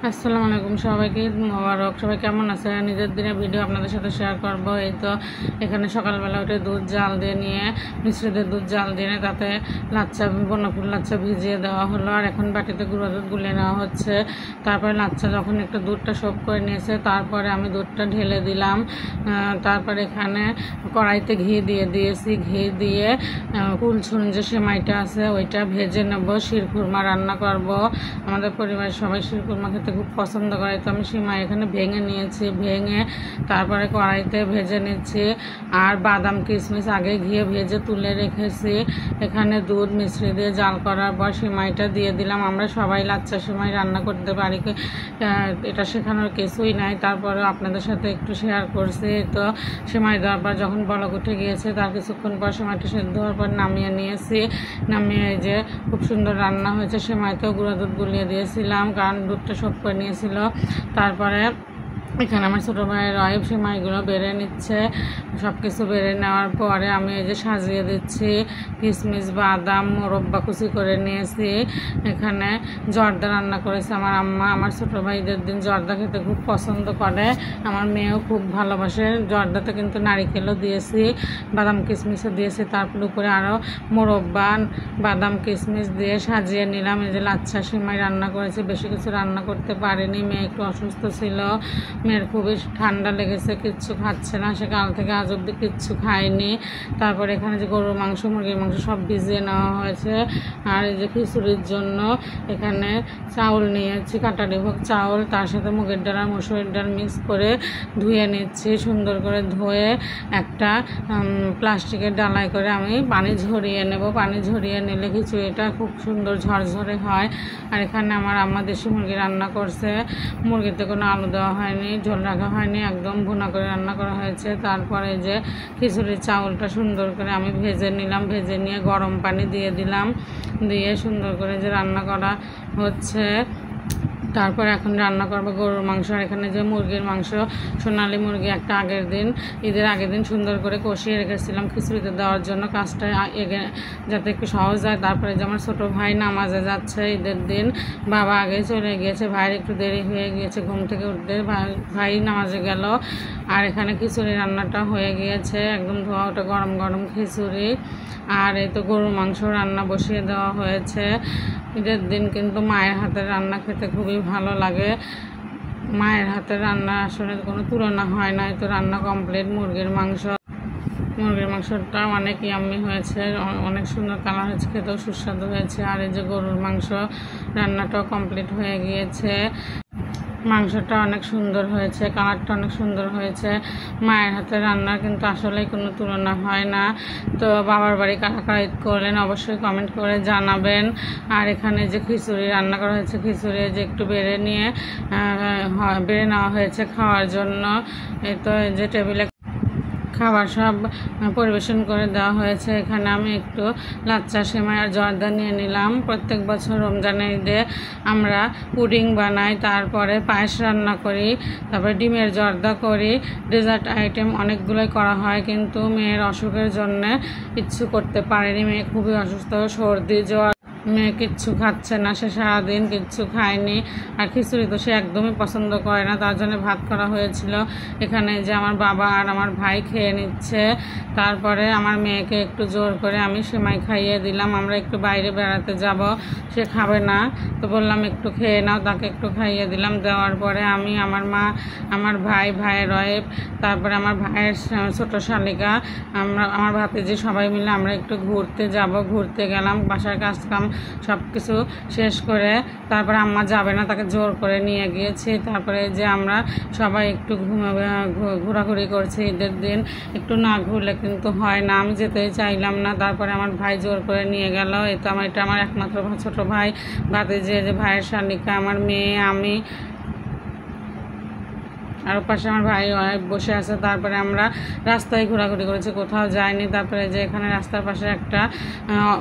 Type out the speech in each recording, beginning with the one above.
আসসালামু আলাইকুম, সবাইকে ঈদ মোবারক। সবাই কেমন আছে? নিজের দিনের ভিডিও আপনাদের সাথে শেয়ার করব। এই তো এখানে সকালবেলা উঠে দুধ জাল দিয়ে নিয়ে মিশ্রিতের দুধ জাল দিয়ে তাতে লাচ্চা বনফুল লাচ্চা ভিজিয়ে দেওয়া হলো। আর এখন বাটিতে গুঁড়ো দুধ গুলিয়ে নেওয়া হচ্ছে। তারপরে লাচ্চা যখন একটু দুধটা সোপ করে নিয়েছে, তারপরে আমি দুধটা ঢেলে দিলাম। তারপরে এখানে কড়াইতে ঘি দিয়ে দিয়েছি। ঘি দিয়ে কুলছুন যে সেমাইটা আছে ওইটা ভেজে নেব। শিরখুরমা রান্না করব। আমাদের পরিবারের সবাই শিরখুরমা খেতে খুব পছন্দ করে, তো আমি সেমাই এখানে ভেঙে নিয়েছি। ভেঙে তারপরে কড়াইতে ভেজে নিচ্ছি। আর বাদাম কিশমিশ আগে ঘিয়ে ভেজে তুলে রেখেছি। এখানে দুধ মিশ্রি দিয়ে জাল করার পর সেমাইটা দিয়ে দিলাম। আমরা সবাই লাচ্চা সেমাই রান্না করতে পারি, এটা শেখানোর কিছুই নাই। তারপরে আপনাদের সাথে একটু শেয়ার করছি। তো সেমাই দেওয়ার পর যখন বলক উঠে গিয়েছে, তার কিছুক্ষণ পর সেমাইটা সেদ্ধ হওয়ার পর নামিয়ে নিয়েছি। নামিয়ে যে খুব সুন্দর রান্না হয়েছে। সেমাইতেও গুঁড়ো দুধ গুলিয়ে দিয়েছিলাম, কারণ দুধটা সব করে নিয়েছিল। তারপরে এখানে আমার ছোটো ভাইয়ের ওয়াইফ সেমাইগুলো বেড়ে নিচ্ছে। সব কিছু বেড়ে নেওয়ার পরে আমি এই যে সাজিয়ে দিচ্ছি। কিশমিশ বাদাম মোরব্বা কুচি করে নিয়েছি। এখানে জর্দা রান্না করেছে আমার আম্মা। আমার ছোটো ভাইদের দিন জর্দা খেতে খুব পছন্দ করে, আমার মেয়েও খুব ভালোবাসে। জর্দাতে কিন্তু নারিকেলও দিয়েছি, বাদাম কিশমিশও দিয়েছি। তারপর উপরে আরও মোরব্বা বাদাম কিশমিশ দিয়ে সাজিয়ে নিলাম। এই যে লাচ্ছা সেমাই রান্না করেছি। বেশি কিছু রান্না করতে পারিনি, মেয়ে একটু অসুস্থ ছিল। মেয়ের খুবই ঠান্ডা লেগেছে, কিচ্ছু খাচ্ছে না। সে কাল থেকে আজ অব্দি কিচ্ছু খায়নি। তারপরে এখানে যে গরুর মাংস মুরগির মাংস সব ভিজিয়ে নেওয়া হয়েছে। আর এই যে খিচুড়ির জন্য এখানে চাউল নিয়েছি, কাটারি ভোগ চাউল, তার সাথে মুগের ডাল আর মসুরের ডাল মিক্স করে ধুয়ে নিচ্ছি। সুন্দর করে ধুয়ে একটা প্লাস্টিকের ডালায় করে আমি পানি ঝরিয়ে নেব। পানি ঝরিয়ে নিলে খিচুড়িটা খুব সুন্দর ঝরঝরে হয়। আর এখানে আমার আম্মা দেশি মুরগি রান্না করছে। মুরগিতে কোনো আলু দেওয়া হয়নি, ঝোল রাখা হয়নি, একদম ভুনা করে রান্না করা হয়েছে। তারপরে যে খিচুড়ির চাউলটা সুন্দর করে আমি ভেজে নিলাম। ভেজে নিয়ে গরম পানি দিয়ে দিলাম। দিয়ে সুন্দর করে যে রান্না করা হচ্ছে। তারপর এখন রান্না করবো গরুর মাংস। আর এখানে যে মুরগির মাংস, সোনালি মুরগি একটা আগের দিন ঈদের আগের দিন সুন্দর করে কষিয়ে রেখেছিলাম খিচুড়িতে দেওয়ার জন্য, কাজটা যাতে একটু সহজ হয়। তারপরে যে আমার ছোটো ভাই নামাজে যাচ্ছে ঈদের দিন, বাবা আগে চলে গিয়েছে, ভাইয়ের একটু দেরি হয়ে গিয়েছে ঘুম থেকে উঠতে, ভাই নামাজে গেল। আর এখানে খিচুড়ি রান্নাটা হয়ে গিয়েছে, একদম ধোয়া ওটা গরম গরম খিচুড়ি। আর এই তো গরুর মাংস রান্না বসিয়ে দেওয়া হয়েছে। ঈদের দিন কিন্তু মায়ের হাতের রান্না খেতে খুবই ভালো লাগে। মায়ের হাতের রান্না আসলে কোনো তুলনা হয় না। এই তো রান্না কমপ্লিট। মুরগির মাংসটা অনেক ইয়াম্মি হয়েছে, অনেক সুন্দর কালার হয়েছে, খেতেও সুস্বাদু হয়েছে। আর এই যে গরুর মাংস রান্নাটাও কমপ্লিট হয়ে গিয়েছে। মাংসটা অনেক সুন্দর হয়েছে, কালারটা অনেক সুন্দর হয়েছে। মায়ের হাতে রান্নার কিন্তু আসলেই কোনো তুলনা হয় না। তো বাবার বাড়ি কারা কারা ঈদ করলেন অবশ্যই কমেন্ট করে জানাবেন। আর এখানে যে খিচুড়ি রান্না করা হয়েছে, খিচুড়ি যে একটু বেড়ে নেওয়া হয়েছে খাওয়ার জন্য। এই তো যে টেবিলে খাবার সব পরিবেশন করে দেওয়া হয়েছে। এখানে আমি একটু লাচ্চা সেমাই আর জর্দা নিয়ে নিলাম। প্রত্যেক বছর রমজানের ঈদে আমরা পুডিং বানাই, তারপরে পায়েস রান্না করি, তারপরে ডিমের জর্দা করি, ডেজার্ট আইটেম অনেকগুলোই করা হয়। কিন্তু মেয়ের অসুখের জন্যে কিচ্ছু করতে পারেনি। মেয়ে খুবই অসুস্থ, সর্দি জ্বর, মেয়ে কিচ্ছু খাচ্ছে না, সে সারাদিন কিচ্ছু খায়নি। আর খিচুড়ি তো সে একদমই পছন্দ করে না, তার জন্য ভাত করা হয়েছিল। এখানে যে আমার বাবা আর আমার ভাই খেয়ে নিচ্ছে। তারপরে আমার মেয়েকে একটু জোর করে আমি সেমাই খাইয়ে দিলাম। আমরা একটু বাইরে বেড়াতে যাব, সে খাবে না, তো বললাম একটু খেয়ে নাও, তাকে একটু খাইয়ে দিলাম। দেওয়ার পরে আমি, আমার মা, আমার ভাইয়ের ওয়াইফ, তারপরে আমার ভাইয়ের ছোটো শালিকা, আমার ভাতিজি সবাই মিলে আমরা একটু ঘুরতে যাব। ঘুরতে গেলাম, বাসার কাজকাম সব কিছু শেষ করে। তারপরে আম্মা যাবে না, তাকে জোর করে নিয়ে গিয়েছি। তারপরে যে আমরা সবাই একটু ঘোরাঘুরি করছি ঈদের দিন। একটু না ঘুরলে কিন্তু হয় না, আমি যেতেই চাইলাম না। তারপরে আমার ভাই জোর করে নিয়ে গেল। এটা আমার একমাত্র ছোটো ভাই, ভাতিজি, যে ভাইয়ের শালিকা, আমার মেয়ে, আমি, আর পাশে আমার ভাই বসে আছে। তারপরে আমরা রাস্তায় ঘোরাঘুরি করেছি, কোথাও যাইনি। তারপরে যে এখানে রাস্তার পাশে একটা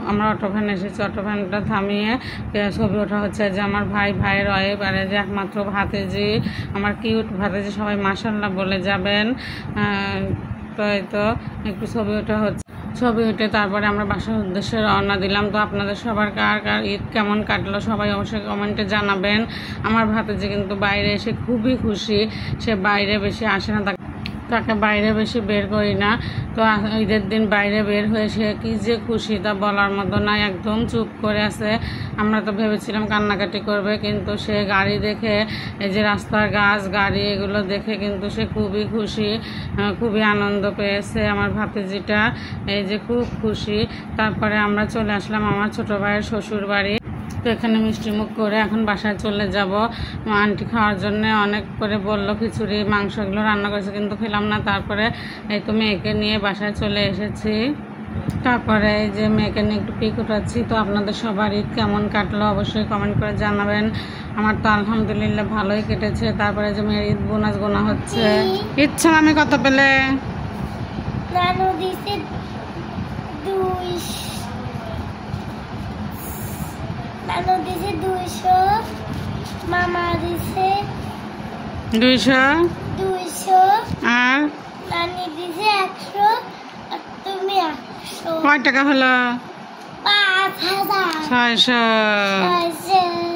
আমরা অটো ভ্যান এসেছি, অটো ভ্যানটা থামিয়ে ছবি ওঠা হচ্ছে। যে আমার ভাইয়ের ওয়াইফ, আর যে একমাত্র ভাতিজি, আমার কিউট ভাতিজি, সবাই মাশাআল্লাহ বলে যাবেন। তো এই তো একটু ছবি ওঠা হচ্ছে। ছবি উঠে তারপরে আমরা বাসার উদ্দেশ্যে রওনা দিলাম। তো আপনাদের সবার কার কার ঈদ কেমন কাটলো সবাই অবশ্যই কমেন্টে জানাবেন। আমার ভাতিজি কিন্তু বাইরে এসে খুবই খুশি, সে বাইরে বেশি আসে না, তাকে বাইরে বেশি বের করি না। তো ঈদের দিন বাইরে বের হয়ে সে কী যে খুশি তা বলার মতো না, একদম চুপ করে আছে। আমরা তো ভেবেছিলাম কান্নাকাটি করবে, কিন্তু সে গাড়ি দেখে, এই যে রাস্তার গাছ গাড়ি এগুলো দেখে কিন্তু সে খুবই খুশি, খুবই আনন্দ পেয়েছে আমার ভাতিজিটা, এই যে খুব খুশি। তারপরে আমরা চলে আসলাম আমার ছোটো ভাইয়ের শ্বশুর বাড়ি। তো এখানে মিষ্টি মুখ করে এখন বাসায় চলে যাব। আন্টি খাওয়ার জন্য অনেক করে বললো খিচুড়ি মাংস এগুলো রান্না করেছে, কিন্তু খেলাম না। তারপরে এই তো মেয়েকে নিয়ে বাসায় চলে এসেছি। তারপরে এই যে মেয়েকে নিয়ে একটু পিক উঠাচ্ছি। তো আপনাদের সবার ঈদ কেমন কাটলো অবশ্যই কমেন্ট করে জানাবেন। আমার তো আলহামদুলিল্লাহ ভালোই কেটেছে। তারপরে যে মেয়ের ঈদ বোনাস গোনা হচ্ছে। ইচ্ছা আমি কত পেলে? নানু দিছে 200, মামা দিছে 200 আর নানি দিছে 100, আর তুমি 100। কয় টাকা হলো? 5000। 600।